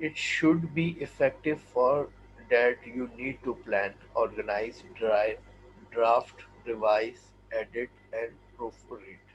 it should be effective. For that you need to plan, organize, draft, revise, edit and proofread।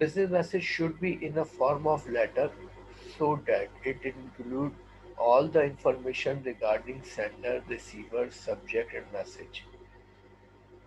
Business message should be in a form of letter so that it include all the information regarding sender, receiver, subject and message।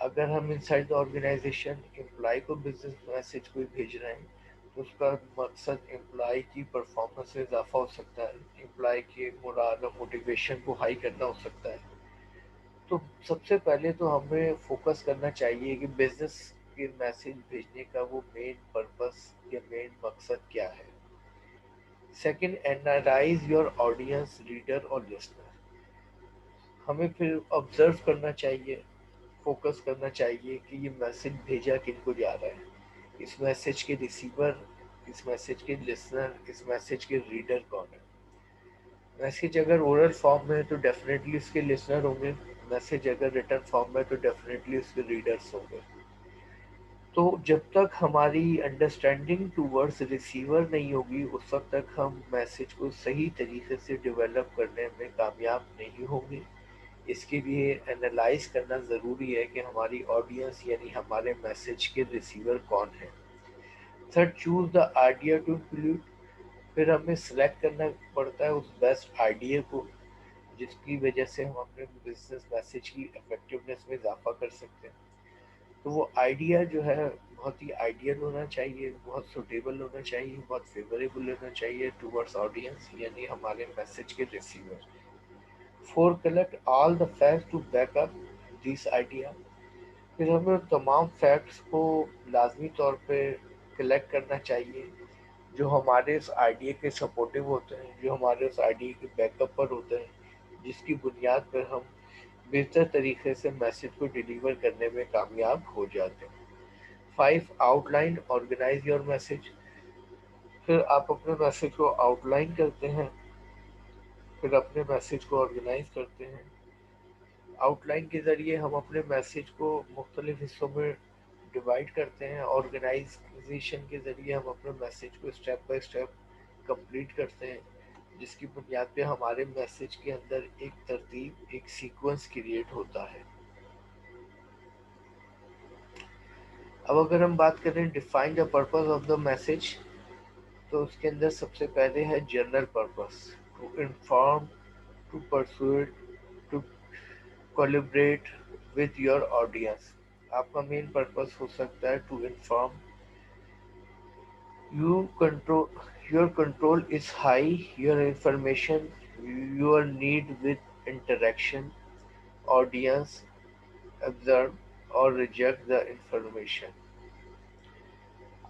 اگر ہم inside دا organization employee کو business message کوئی بھیج رہے ہیں تو اس کا مقصد امپلائی کی پرفارمنس میں اضافہ ہو سکتا ہے، امپلائی کی مراد اور موٹیویشن کو ہائی کرنا ہو سکتا ہے. تو سب سے پہلے تو ہمیں فوکس کرنا چاہیے کہ بزنس کے میسج بھیجنے کا وہ مین پرپس یا مین مقصد کیا ہے. Second, analyse your audience, reader اور لسنر. ہمیں پھر آبزرو کرنا چاہیے، فوکس کرنا چاہیے کہ یہ میسج بھیجا کن کو جا رہا ہے، اس میسج کے ریسیور، اس میسج کے لسنر، اس میسج کے ریڈر کون ہے. میسج اگر اورل فارم میں ہے تو ڈیفینیٹلی اس کے لسنر ہوں گے، میسج اگر ریٹرن فارم میں تو ڈیفینیٹلی اس کے ریڈرس ہوں گے. تو جب تک ہماری انڈرسٹینڈنگ ٹورڈز ریسیور نہیں ہوگی اس وقت تک ہم میسج کو صحیح طریقے سے ڈیولپ کرنے میں کامیاب نہیں ہوں گے. اس کے لیے انالائز کرنا ضروری ہے کہ ہماری آڈینس یعنی ہمارے میسج کے ریسیور کون ہیں. Third, choose the idea to include. پھر ہمیں سلیکٹ کرنا پڑتا ہے اس بیسٹ آئیڈیا کو جس کی وجہ سے ہم اپنے بزنس میسج کی افیکٹونیس میں اضافہ کر سکتے ہیں. تو وہ آئیڈیا جو ہے بہت ہی آئیڈیل ہونا چاہیے، بہت سوٹیبل ہونا چاہیے، بہت فیوریبل ہونا چاہیے ٹورڈس آڈینس یعنی ہمارے میسج کے receiver. Four, collect all the facts to back up this idea. پھر ہمیں تمام فیکٹس کو لازمی طور پہ کلیکٹ کرنا چاہیے جو ہمارے اس آئیڈیا کے سپورٹو ہوتے ہیں، جو ہمارے اس آئیڈیا کے بیک اپ پر ہوتے ہیں، جس کی بنیاد پر ہم بہتر طریقے سے میسج کو ڈیلیور کرنے میں کامیاب ہو جاتے ہیں. 5، outline organise your message. پھر آپ اپنے میسج کو آؤٹ لائن کرتے ہیں، پھر اپنے میسج کو آرگنائز کرتے ہیں. آؤٹ لائن کے ذریعے ہم اپنے میسج کو مختلف حصوں میں ڈیوائڈ کرتے ہیں، آرگنائزیشن کے ذریعے ہم اپنے میسج کو اسٹیپ بائی اسٹیپ کمپلیٹ کرتے ہیں جس کی بنیاد پہ ہمارے میسج کے اندر ایک ترتیب، ایک سیکوینس کریٹ ہوتا ہے. اب اگر ہم بات کریں define the purpose of the message تو اس کے اندر سب سے پہلے ہے general purpose, to inform, to persuade, to collaborate with your audience. آپ کا مین پرپز ہو سکتا ہے to inform. You control your control is high, your information your need with interaction audience observe اور ریجیکٹ دا انفارمیشن.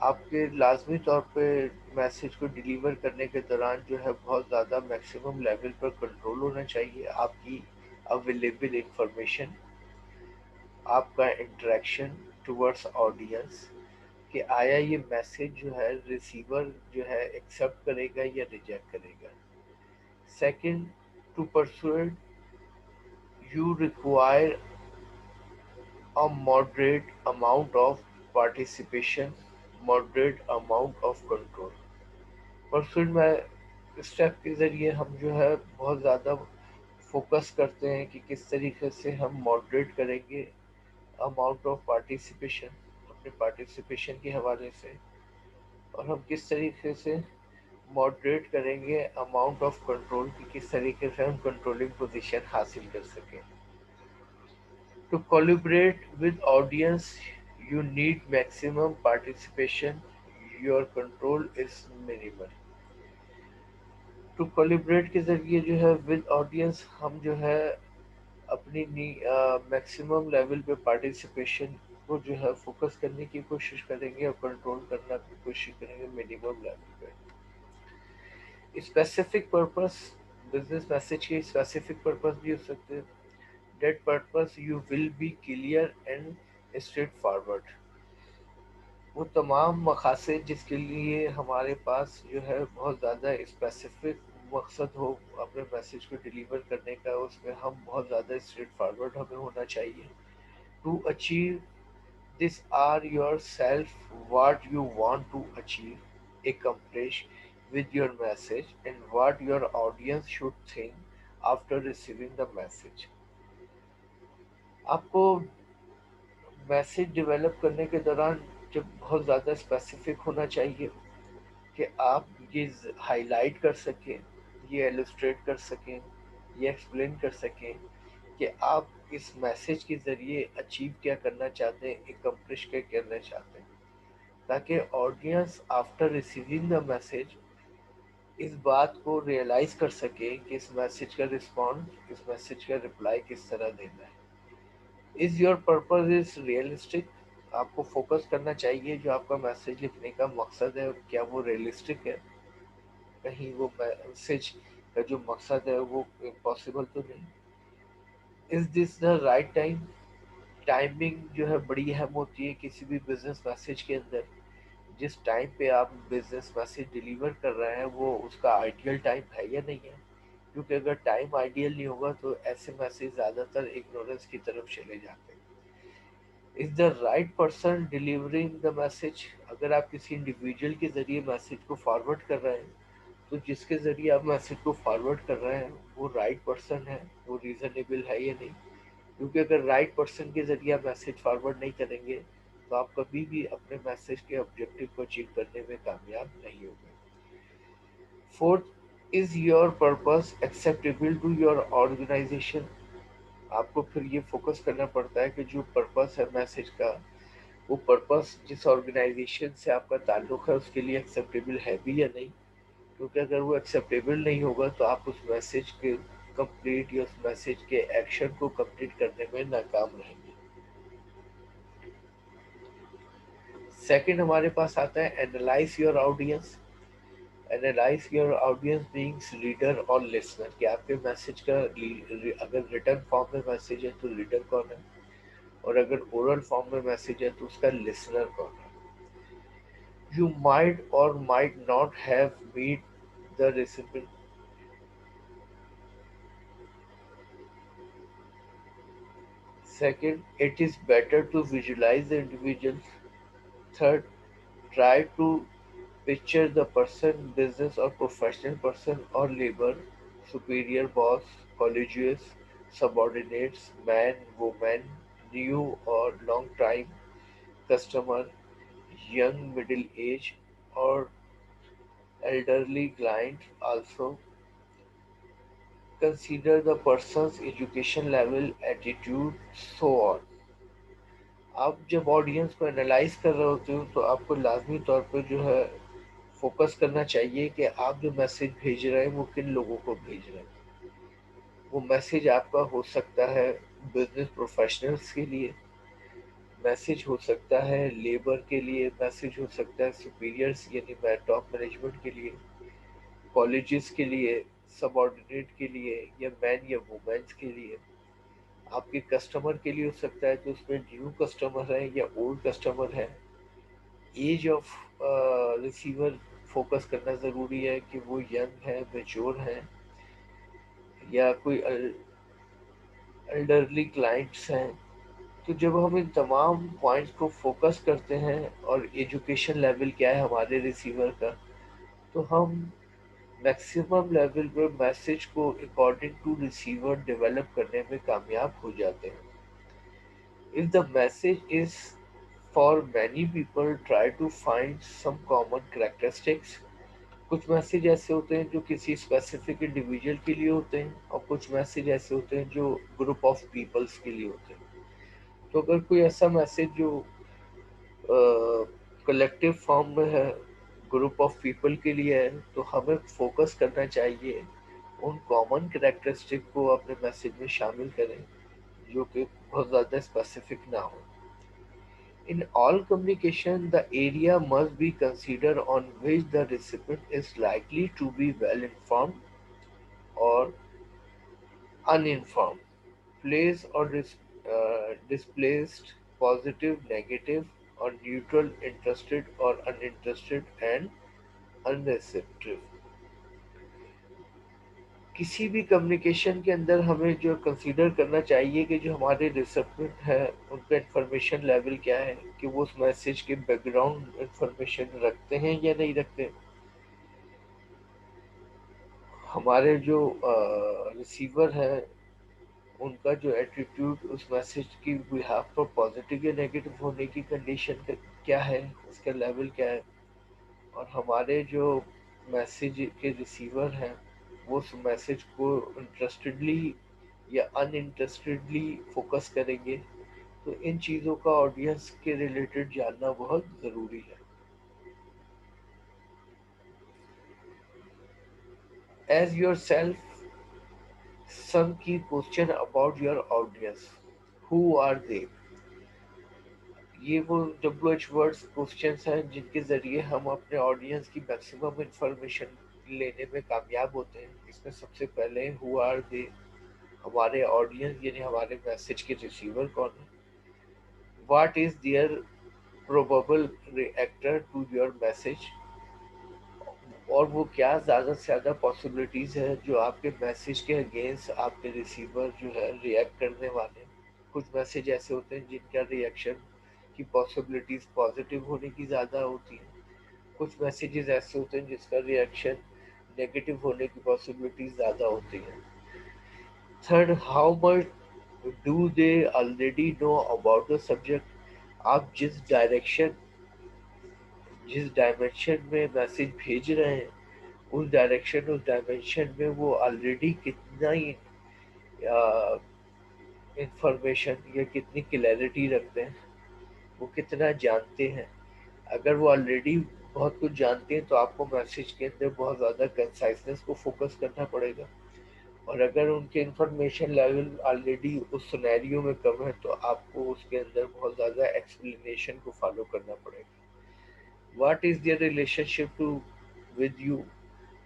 آپ کے لازمی طور پہ میسج کو ڈیلیور کرنے کے دوران جو ہے بہت زیادہ میکسیمم لیول پر کنٹرول ہونا چاہیے. آپ کی اویلیبل انفارمیشن، آپ کا انٹریکشن ٹورڈس آڈینس کہ آیا یہ میسج جو ہے ریسیور جو ہے ایکسیپٹ کرے گا یا ریجیکٹ کرے گا. Second, to persuade, you require a moderate amount of participation, moderate amount of control. Persuade میں اسٹیپ کے ذریعے ہم جو ہے بہت زیادہ فوکس کرتے ہیں کہ کس طریقے سے ہم ماڈریٹ کریں گے اماؤنٹ آف پارٹیسپیشن اپنے پارٹیسپیشن کے حوالے سے، اور ہم کس طریقے سے ماڈریٹ کریں گے اماؤنٹ آف کنٹرول کی، کس طریقے سے ہم کنٹرولنگ پوزیشن حاصل کر سکیں. To collaborate with audience, you need maximum participation. Your control is minimal. To collaborate کے ذریعے جو ہے with audience ہم جو ہے اپنی میکسیمم لیول پہ پارٹیسپیشن کو جو ہے فوکس کرنے کی کوشش کریں گے اور کنٹرول کرنے کی کوشش کریں گے منیمم لیول پہ. اسپیسیفک پرپس، بزنس میسج کے اسپیسیفک پرپس بھی ہو سکتے ہیں. That purpose you will be clear and straightforward. وہ تمام مقاصد جس کے لیے ہمارے پاس جو ہے بہت زیادہ اسپیسیفک مقصد ہو اپنے میسج کو ڈیلیور کرنے کا، اس میں ہم بہت زیادہ اسٹریٹ فارورڈ ہمیں ہونا چاہیے. To achieve this or your self what you want to achieve accomplish with your message and what your audience should think after receiving the message. آپ کو میسج ڈیولپ کرنے کے دوران جب بہت زیادہ اسپیسیفک ہونا چاہیے کہ آپ یہ ہائی لائٹ کر سکیں، یہ ایلسٹریٹ کر سکیں، یہ ایکسپلین کر سکیں کہ آپ اس میسج کے ذریعے اچیو کیا کرنا چاہتے ہیں، اکمپلش کیا کرنا چاہتے ہیں، تاکہ audience after receiving the message اس بات کو ریئلائز کر سکے کہ اس میسج کا رسپانس، اس میسج کا رپلائی کس طرح دینا ہے۔ Is your purpose is realistic? آپ کو فوکس کرنا چاہیے جو آپ کا میسج لکھنے کا مقصد ہے کیا وہ ریئلسٹک ہے، کہیں وہ میسج کا جو مقصد ہے وہ امپاسبل تو نہیں۔ از دس دا رائٹ ٹائم؟ ٹائمنگ جو ہے بڑی اہم ہوتی ہے کسی بھی بزنس میسج کے اندر۔ جس ٹائم پہ آپ بزنس میسج ڈلیور کر رہے ہیں وہ اس کا آئیڈیل ٹائم ہے یا نہیں ہے، کیونکہ اگر ٹائم آئیڈیل نہیں ہوگا تو ایسے میسج زیادہ تر اگنورنس کی طرف چلے جاتے ہیں۔ Is the right person delivering the message? اگر آپ کسی انڈیویجول کے ذریعے میسج کو فارورڈ کر رہے ہیں تو جس کے ذریعے آپ میسج کو فارورڈ کر رہے ہیں وہ رائٹ پرسن ہے، وہ ریزنیبل ہے یا نہیں، کیونکہ اگر رائٹ پرسن کے ذریعے آپ میسج فارورڈ نہیں کریں گے تو آپ کبھی بھی اپنے میسج کے آبجیکٹو کو اچیو کرنے میں کامیاب نہیں ہوں گے۔ Fourth, is your purpose acceptable to your organisation? آپ کو پھر یہ فوکس کرنا پڑتا ہے کہ جو پرپز ہے میسج کا، وہ پرپز جس آرگنائزیشن سے آپ کا تعلق ہے اس کے لیے ایکسیپٹیبل ہے بھی یا نہیں، کیونکہ اگر وہ ایکسیپٹیبل نہیں ہوگا تو آپ اس میسج کے کمپلیٹ یا اس میسج کے ایکشن کو کمپلیٹ کرنے میں ناکام رہیں گے۔ سیکنڈ ہمارے پاس آتا ہے analyse your audience. Analyse your audience beings reader اور لسنر، کہ آپ کے میسج کا اگر ریٹن فارم میں میسج ہے تو ریڈر کون ہے، اور اگر اورل فارم میں میسج ہے تو اس کا لسنر کون ہے۔ یو مائٹ اور might not have meet the recipient. Second, it is better to visualize the individual. Third, try to picture the person, business or professional person or labor, superior boss, colleagues, subordinates, man, woman, new or long time customer, young, middle age, or elderly client. Also, consider the person's education level, attitude, so on. آپ جب audience کو analyse کر رہے ہوتے ہو تو آپ کو لازمی طور پہ جو ہے فوکس کرنا چاہیے کہ آپ جو میسج بھیج رہے ہیں وہ کن لوگوں کو بھیج رہے ہیں۔ وہ میسج آپ کا ہو سکتا ہے بزنس پروفیشنلز کے لیے، میسج ہو سکتا ہے لیبر کے لیے، میسج ہو سکتا ہے سپیریئرس یعنی ٹاپ مینجمنٹ کے لیے، کالجز کے لیے، سب آرڈینیٹ کے لیے، یا مین یا وومینس کے لیے۔ آپ کے کسٹمر کے لیے ہو سکتا ہے تو اس میں نیو کسٹمر ہے یا اولڈ کسٹمر ہے۔ ایج آف ریسیور فوکس کرنا ضروری ہے کہ وہ ینگ ہے، میچور ہیں، یا کوئی elderly کلائنٹس ہیں۔ تو جب ہم ان تمام پوائنٹس کو فوکس کرتے ہیں اور ایجوکیشن لیول کیا ہے ہمارے ریسیور کا، تو ہم میکسیمم لیول پہ میسج کو اکارڈنگ ٹو ریسیور ڈیولپ کرنے میں کامیاب ہو جاتے ہیں۔ If the message is for many people, try to find some common characteristics. کچھ میسج ایسے ہوتے ہیں جو کسی اسپیسیفک انڈیویجول کے لیے ہوتے ہیں، اور کچھ میسج ایسے ہوتے ہیں جو گروپ آف پیپلس کے لیے ہوتے ہیں۔ تو اگر کوئی ایسا میسج جو کلیکٹیو فارم میں ہے، گروپ آف پیپل کے لیے ہے، تو ہمیں فوکس کرنا چاہیے ان کامن کریکٹرسٹک کو اپنے میسج میں شامل کریں جو کہ بہت زیادہ اسپیسیفک نہ ہو۔ In all communication, the area must be considered on which the recipient is likely to be well informed or uninformed, placed or displaced, positive, negative, or neutral, interested or uninterested, and unreceptive. کسی بھی communication کے اندر ہمیں جو consider کرنا چاہیے کہ جو ہمارے ریسپینٹ ہے ان کا انفارمیشن لیول کیا ہے، کہ وہ اس میسج کے بیک گراؤنڈ انفارمیشن رکھتے ہیں یا نہیں رکھتے۔ ہمارے جو ریسیور ہیں ان کا جو ایٹیٹیوڈ اس میسج کی بہاف پر پازیٹیو یا نیگیٹو ہونے کی کنڈیشن کیا ہے، اس کا لیول کیا ہے، اور ہمارے جو میسج کے ریسیور ہیں وہ اس میسج کو انٹرسٹڈلی یا ان انٹرسٹیڈلی فوکس کریں گے. تو ان چیزوں کا آڈینس کے ریلیٹڈ جاننا بہت ضروری ہے. As your self some key question about your audience. Who are they? یہ وہ WH ورڈس کوشچنس ہیں جن کے ذریعے ہم اپنے آڈینس کی میکسیمم انفارمیشن لینے میں کامیاب ہوتے ہیں. اس میں سب سے پہلے ہو آر دے، ہمارے آڈینس یعنی ہمارے میسج کے ریسیور کون ہے. What is their probable reaction to your message, اور وہ کیا زیادہ سے زیادہ پاسبلٹیز ہے جو آپ کے میسج کے اگینسٹ آپ کے ریسیور جو ہے ریئیکٹ کرنے والے ہیں. کچھ میسج ایسے ہوتے ہیں جن کا ریئیکشن کی پاسبلٹیز پازیٹیو ہونے کی زیادہ ہوتی ہیں. کچھ میسیجز ایسے ہوتے ہیں جس کا ریئیکشن نیگیٹو ہونے کی پاسبلٹیز زیادہ ہوتی ہیں. Third, how much do they already know about the subject. آپ جس ڈائمینشن میں میسج بھیج رہے ہیں اس ڈائمینشن میں وہ آلریڈی کتنا ہی انفارمیشن یا کتنی کلیئرٹی رکھتے ہیں، وہ کتنا جانتے ہیں. اگر وہ آلریڈی بہت کچھ جانتے ہیں تو آپ کو میسج کے اندر بہت زیادہ کنسائسنس کو فوکس کرنا پڑے گا. اور اگر ان کے انفارمیشن لیول آلریڈی اس سنیریو میں کم ہے تو آپ کو اس کے اندر بہت زیادہ ایکسپلینیشن کو فالو کرنا پڑے گا. What is their relationship to with you?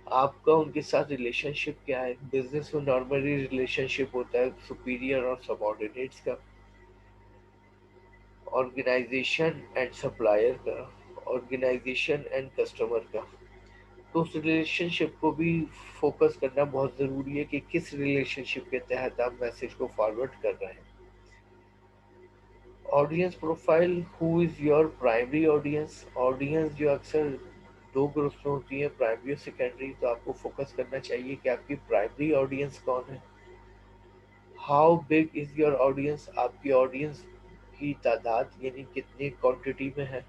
آپ کا ان کے ساتھ ریلیشن شپ کیا ہے؟ بزنس میں نارملی ریلیشن شپ ہوتا ہے سپیریئر اور سبارڈینیٹس کا، آرگنائزیشن اینڈ سپلائر کا، آرگنائزیشن اینڈ کسٹمر کا. تو اس ریلیشن شپ کو بھی فوکس کرنا بہت ضروری ہے کہ کس ریلیشن شپ کے تحت آپ میسج کو فارورڈ کر رہے ہیں. Audience profile, who is your primary audience. Audience جو اکثر دو گروپس میں ہوتی ہے، پرائمری اور سیکنڈری. تو آپ کو فوکس کرنا چاہیے کہ آپ کی پرائمری آڈینس کون ہے. How big is your audience, آپ کی آڈینس کی تعداد یعنی کتنی کوانٹٹی میں ہے.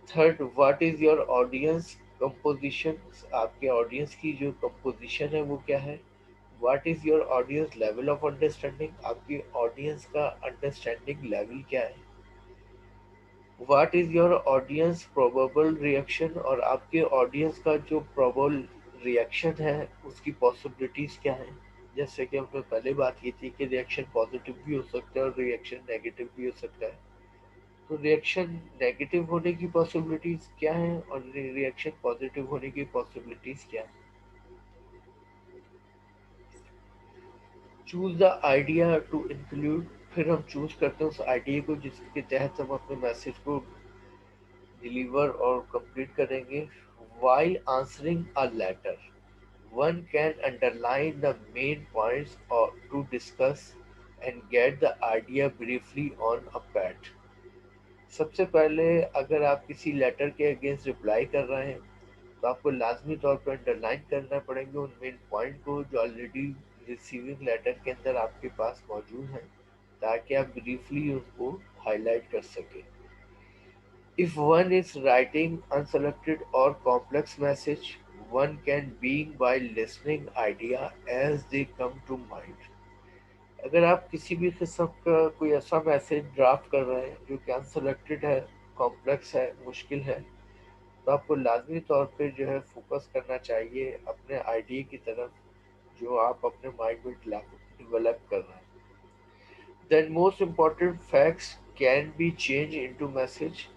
Third, what is your audience composition, آپ کے آڈینس کی جو کمپوزیشن ہے وہ کیا ہے. What is your audience level of understanding, آپ کی آڈینس کا انڈرسٹینڈنگ لیول کیا ہے. What is your audience probable reaction, اور آپ کے آڈینس کا جو پروبیبل ریئیکشن ہے اس کی پاسبلٹیز کیا ہیں. جیسے کہ ہم نے پہلے بات کی تھی کہ ریئیکشن پازیٹیو بھی ہو سکتا ہے اور ریئیکشن نیگیٹو بھی ہو سکتا ہے. تو ریئیکشن نیگیٹو ہونے کی پاسبلٹیز کیا ہیں اور ریئیکشن پازیٹیو ہونے کی پاسبلٹیز کیا ہیں. Choose the idea to include, پھر ہم چوز کرتے ہیں اس آئیڈیا کو جس کے تحت ہم اپنے میسج کو ڈیلیور اور کمپلیٹ کریں گے. While answering a letter one can underline the main points or to discuss and get the idea briefly on a pad. سب سے پہلے اگر آپ کسی لیٹر کے اگینسٹ رپلائی کر رہے ہیں تو آپ کو لازمی طور پر انڈر لائن کرنا پڑیں گے ان مین پوائنٹ کو جو آلریڈی ریسیونگ لیٹر کے اندر آپ کے پاس موجود ہیں، تاکہ آپ بریفلی اس کو ہائی لائٹ کر سکیں. If one is writing unselected or complex message, one can begin by listening idea as they come to mind. اگر آپ کسی بھی قسم کا کوئی ایسا میسج ڈرافٹ کر رہے ہیں جو کہ انسلیکٹڈ ہے، کمپلیکس ہے، مشکل ہے، تو آپ کو لازمی طور پہ جو ہے فوکس کرنا چاہیے اپنے آئیڈیا کی طرف جو آپ اپنے مائنڈ میں ڈیولپ کر رہے ہیں. Then most important facts can be changed into message.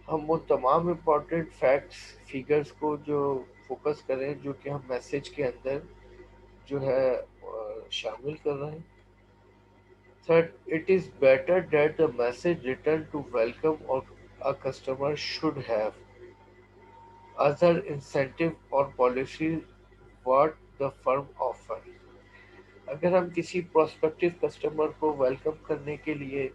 ہم وہ تمام امپورٹنٹ فیکٹس فیگرز کو جو فوکس کریں جو کہ ہم میسج کے اندر جو ہے شامل کر رہے ہیں. Third, it is better that the message return to welcome اور a customer should have other incentive or policy what the firm offer. اگر ہم کسی پراسپیکٹو کسٹمر کو ویلکم کرنے کے لیے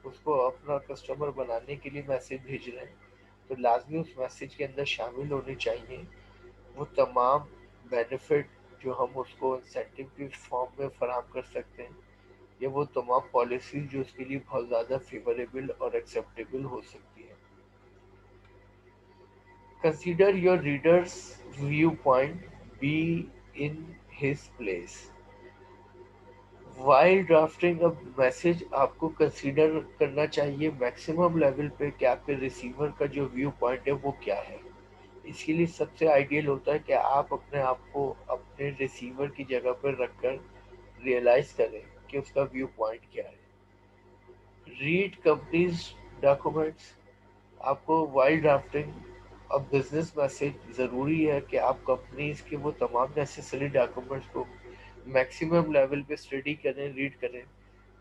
اس کو اپنا کسٹمر بنانے کے لیے میسج بھیج رہے ہیں تو لازمی اس میسج کے اندر شامل ہونے چاہیے وہ تمام بینیفٹ جو ہم اس کو انسینٹیو کی فارم میں فراہم کر سکتے ہیں، یا وہ تمام پالیسیز جو اس کے لیے بہت زیادہ فیوریبل اور ایکسیپٹیبل ہو سکتی ہیں. Consider your readers view point, be in his place. While drafting اب میسج آپ کو کنسیڈر کرنا چاہیے میکسیمم لیول پہ کہ آپ کے ریسیور کا جو ویو پوائنٹ ہے وہ کیا ہے. اس کے لیے سب سے آئیڈیل ہوتا ہے کہ آپ اپنے آپ کو اپنے ریسیور کی جگہ پر رکھ کر ریئلائز کریں کہ اس کا ویو پوائنٹ کیا ہے. Read companies documents. آپ کو وائل ڈرافٹنگ اب بزنس میسج ضروری ہے کہ آپ کمپنیز کے وہ تمام نیسیسری ڈاکومنٹس کو میکسیمم لیول پہ اسٹڈی کریں ریڈ کریں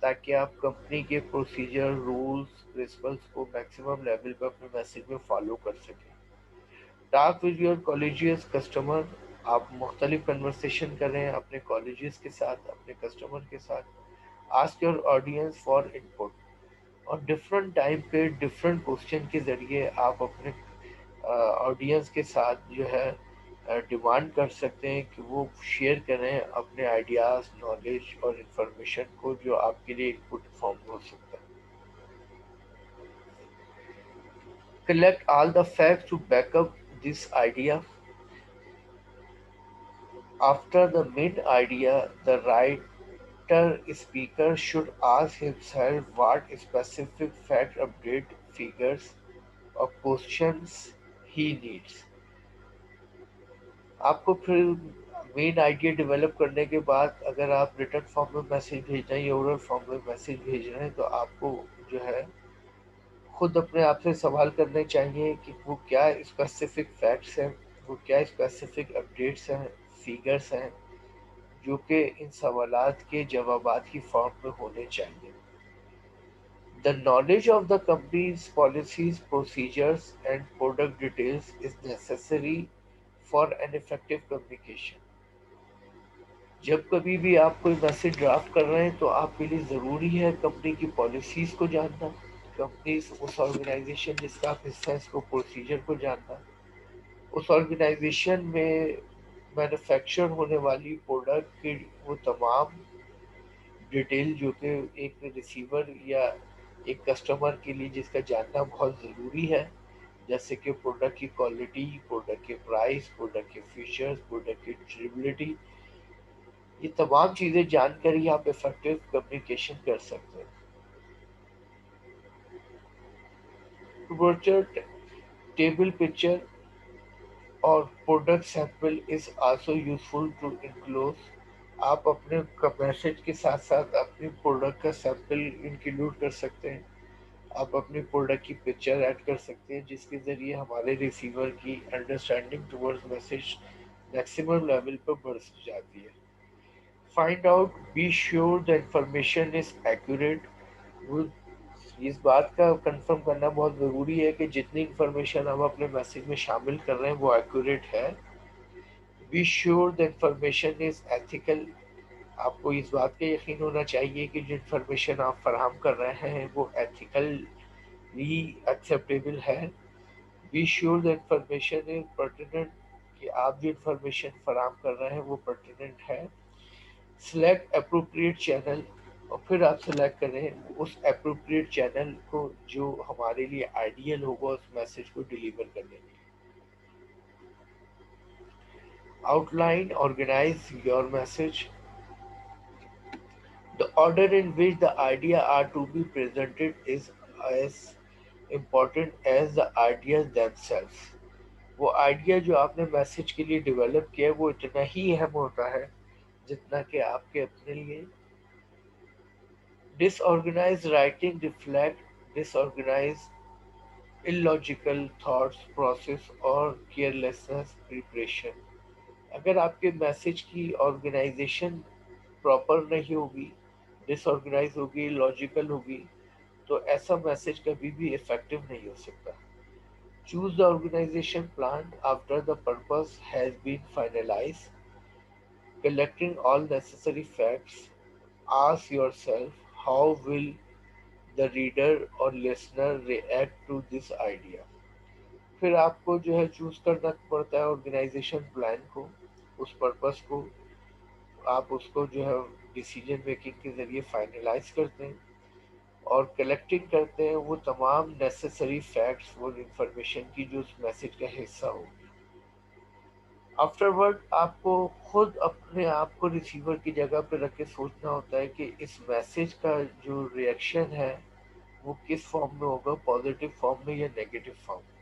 تاکہ آپ کمپنی کے پروسیجر رولز پرنسپلس کو میکسیمم لیول پہ اپنے میسج میں فالو کر سکیں. Talk with your colleagues customer. آپ مختلف کنورسیشن کریں اپنے کالجز کے ساتھ اپنے کسٹمر کے ساتھ. Ask your audience for input. اور ڈفرنٹ ٹائم پہ ڈفرنٹ کوشچن کے ذریعے آپ اپنے آڈینس کے ساتھ جو ہے ڈیمانڈ کر سکتے ہیں کہ وہ شیئر کریں اپنے آئیڈیاز نالج اور انفارمیشن کو جو آپ کے لیے ان پٹ فارم ہو سکتا ہے. Collect all the facts to back up this idea. After the main idea, the writer speaker should ask himself what specific fact update figures or questions he needs. آپ کو پھر مین آئیڈیا ڈیولپ کرنے کے بعد اگر آپ written form میں message بھیج رہے ہیں یا اورل فارم میں میسج بھیج رہے ہیں تو آپ کو جو ہے خود اپنے آپ سے سوال کرنے چاہیے کہ وہ کیا اسپیسیفک فیکٹس ہیں وہ کیا اسپیسیفک اپڈیٹس ہیں فیگرس ہیں جو کہ ان سوالات کے جوابات کی فارم میں ہونے چاہیے. The knowledge of the company's policies, procedures, and product details is necessary for an effective communication. جب کبھی بھی آپ کوئی میسج ڈرافٹ کر رہے ہیں تو آپ کے لیے ضروری ہے کمپنی کی پالیسیز کو جاننا. کمپنی اس آرگنائزیشن جس کا آپ حصہ ہے اس کو پروسیجر کو جاننا. اس آرگنائزیشن میں مینوفیکچر ہونے والی پروڈکٹ کی وہ تمام ڈیٹیل جو کہ ایک ریسیور یا ایک کسٹمر کے لیے جس کا جاننا بہت ضروری ہے جیسے کہ پروڈکٹ کی کوالٹی پروڈکٹ کے پرائس پروڈکٹ کے فیچرز پروڈکٹ کی ڈیوریبلٹی. یہ تمام چیزیں جان کر ہی آپ افیکٹو کمیونیکیشن کر سکتے ہیں. ورچوئل ٹیبل پکچر اور product sample is also useful to enclose. آپ اپنے میسج کے ساتھ ساتھ اپنی پروڈکٹ کا سیمپل انکلوڈ کر سکتے ہیں. آپ اپنی پروڈکٹ کی پکچر ایڈ کر سکتے ہیں جس کے ذریعے ہمارے ریسیور کی understanding towards message maximum level پر بڑھ جاتی ہے. Find out be sure the information is accurate. اس بات کا کنفرم کرنا بہت ضروری ہے کہ جتنی انفارمیشن ہم اپنے میسج میں شامل کر رہے ہیں وہ ایکوریٹ ہے. Be sure the information is ethical. آپ کو اس بات کا یقین ہونا چاہیے کہ جو انفارمیشن آپ فراہم کر رہے ہیں وہ ایتھیکلی ایکسیپٹیبل ہے. Be sure the information is pertinent. کہ آپ جو انفارمیشن فراہم کر رہے ہیں وہ پرٹیننٹ ہے. Select appropriate channel. اور پھر آپ سلیکٹ کریں اس اپروپریٹ چینل کو جو ہمارے لیے آئیڈیل ہوگا اس میسج کو ڈیلیور کرنے کے لیے. Outline organise your message. The order in which the idea are to be presented is as important as the ideas themselves. وہ آئیڈیا جو آپ نے میسج کے لیے ڈیولپ کیا وہ اتنا ہی اہم ہوتا ہے جتنا کہ آپ کے اپنے لیے. ڈس آرگنائز رائٹنگ ریفلیکٹ ڈس آرگنائز illogical تھاٹس پروسیس اور کیئرلیسنس پریپریشن. اگر آپ کے میسج کی آرگنائزیشن پراپر نہیں ہوگی ڈس آرگنائز ہوگی لاجیکل ہوگی تو ایسا میسج کبھی بھی افیکٹو نہیں ہو سکتا. Choose the organisation plan after the purpose has been finalise. Collecting all necessary facts. Ask yourself how will the reader اور listener react to this idea. پھر آپ کو جو ہے چوز کرنا پڑتا ہے آرگنائزیشن پلان کو اس پرپس کو. آپ اس کو جو ہے ڈیسیجن میکنگ کے ذریعے فائنلائز کرتے ہیں اور کلیکٹنگ کرتے ہیں وہ تمام نیسسری فیکٹس وہ انفارمیشن کی جو اس میسج کا حصہ ہوگی. آفٹر ورڈ آپ کو خود اپنے آپ کو ریسیور کی جگہ پہ رکھ کے سوچنا ہوتا ہے کہ اس میسج کا جو ریئیکشن ہے وہ کس فارم میں ہوگا، پازیٹیو فارم میں یا نیگیٹو فارم میں۔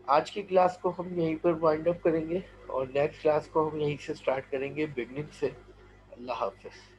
آج کی کلاس کو ہم یہیں پر وائنڈ اپ کریں گے اور نیکسٹ کلاس کو ہم یہیں سے سٹارٹ کریں گے، بگننگ سے۔ اللہ حافظ۔